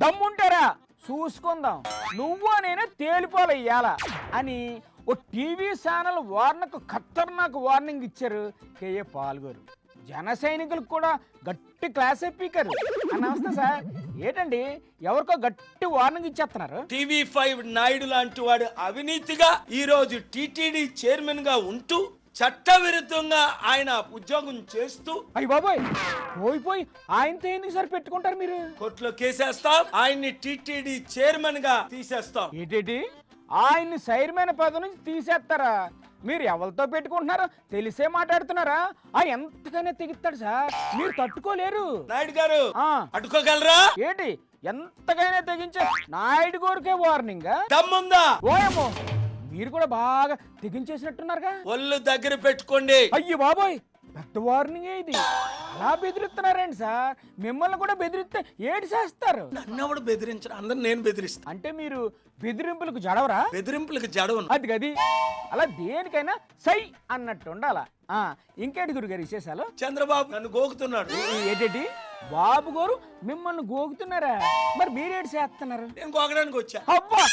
దమ్ముంటారా చూసుకుందాం, నువ్వు నేను తేలిపోలయ్యాలా అని ఓ టీవీ ఛానల్ వార్నకు ఖతర్నాక్ వార్నింగ్ ఇచ్చారు కేఏ పాల్ గారు. జన సైనికులకు కూడా గట్టి క్లాస్ స్పీకర్. నమస్తే సార్, ఏంటండి ఎవరికో గట్టి వార్నింగ్ ఇచ్చేస్తున్నారు? TV5 నాయుడు లాంటి వాడు అవినీతిగా ఈ రోజు టీటీడీ చైర్మన్ గా ఉంటూ చట్ట విరుద్ధంగా ఆయన ఉద్యోగం చేస్తూ అయ్యి బాబాయ్, పోయి ఆయనతో ఎందుకు సార్ పెట్టుకుంటారు మీరు? కోర్టులో కేసేస్తాం, ఆయన్ని టీటీడీ చైర్మన్ గా తీసేస్తాం. ఏంటి ఆయన్ని చైర్మన్ పదవి నుంచి తీసేస్తారా? మీరు ఎవరితో పెట్టుకుంటున్నారో తెలిసే మాట్లాడుతున్నారా? ఎంతగానే తెగిస్తాడు సార్, మీరు తట్టుకోలేరు. నాయుడు గారు ఆ అడ్డుకోగలరా? ఏంటి ఎంతగానే తెగించే నాయుడు గోరికే వార్నింగ్? దమ్ముందా? ఓయమ్మో, మీరు కూడా బాగా తెగించేసినట్టున్నారుగా. ఒళ్ళు దగ్గర పెట్టుకోండి. అయ్యో బాబోయ్, పెద్ద వార్నింగ్ ఇది. అలా బెదిరిస్తున్నారేంటి సార్? మిమ్మల్ని కూడా బెదిరిస్తే ఏడు చేస్తారు? నన్నెవడు బెదిరించరు, అందరు నేను బెదిరిస్తా. అంటే మీరు బెదిరింపులకు జడవరా? బెదిరింపులకు జడవను. అది గది అలా దేనికైనా సై అన్నట్టు ఉండాలా. ఇంకేంటి గురుగారు విశేషాలు? చంద్రబాబు నన్ను గోకుతున్నాడు. ఏంటి బాబు గారు మిమ్మల్ని గోకుతున్నారా? మరి మీరేడు చేస్తున్నారు? నేను గోకడానికి వచ్చా. అబ్బా,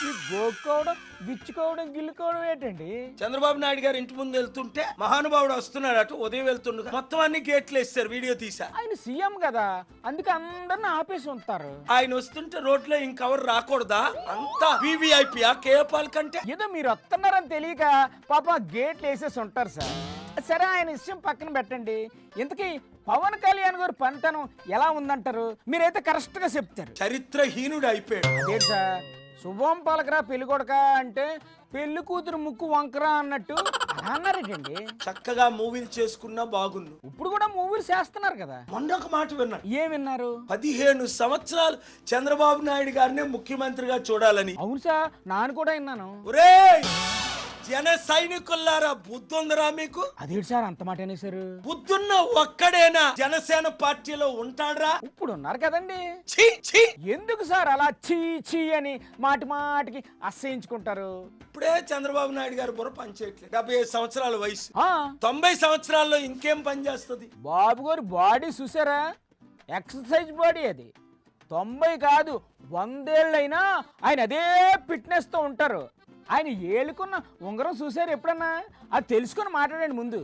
ఈ గోక్కోవడం గిచ్చుకోవడం గిల్లుకోవడం ఏంటండి? చంద్రబాబు నాయుడు గారు ఇంటి ముందు వెళ్తుంటే మహానుభావుడు వస్తున్నాడు, అటు ఉదయం వెళ్తుండగా మొత్తం అన్ని గేట్లు వేస్తారు, వీడియో తీసా. ఆయన సీఎం కదా, అందుకే అందరిని ఆపేసి ఉంటారు. ఆయన వస్తుంటే రోడ్లో ఇంకెవరు రాకూడదా? అంతా వివిఐపి కేపాల్ కంటే. ఏదో మీరు వస్తున్నారని తెలియక పాప గేట్లు వేసేసి ఉంటారు సార్. సరే, ఆయన విషయం పక్కన పెట్టండి. ఇంతకీ పవన్ కళ్యాణ్ గారు పనితనం ఎలా ఉందంటారు? మీరైతే కరెక్ట్ గా చెప్తారు. చరిత్రహీనుడు అయిపోయాడు. ఏంటి సార్, శుభం పలకరా పెళ్లి కొడక అంటే పెళ్లి కూతురు ముక్కు వంకరా అన్నట్టు అలా అన్నారేంటండి? చక్కగా మూవీలు చేసుకున్నా బాగుండు. ఇప్పుడు కూడా మూవీలు చేస్తున్నారు కదా. మొన్న ఒక మాట విన్నాను. ఏం విన్నారు? 15 సంవత్సరాలు చంద్రబాబు నాయుడు గారినే ముఖ్యమంత్రిగా చూడాలని. అవును సార్, నాను కూడా విన్నాను. ఒరేయ్, జన సైనికుల్లారా, బుద్ధుందరా మీకు? అదేంటి సార్ అంత మాట అనేసారు? బుద్ధున్న ఒక్కడేనా జనసేన పార్టీలో ఉంటాడ్రా? ఇప్పుడు ఉన్నారు కదండి. ఛీ ఛీ, ఎందుకు సార్ అలా చీ చీ అని మాటి మాటికి అసహించుకుంటారు? ఇప్పుడే చంద్రబాబు నాయుడు గారు బుర్ర పనిచేయట్లేదు. 75 సంవత్సరాల వయసు, ఆ 90 సంవత్సరాల్లో ఇంకేం పని చేస్తుంది? బాబు గారు బాడీ చూసారా? ఎక్సర్సైజ్ బాడీ అది. 90 కాదు 100 ఏళ్ళైనా ఆయన అదే ఫిట్నెస్తో ఉంటారు. ఆయన ఏలుకున్న ఉంగరం చూసారు ఎప్పుడన్నా? అది తెలుసుకొని మాట్లాడండి ముందు.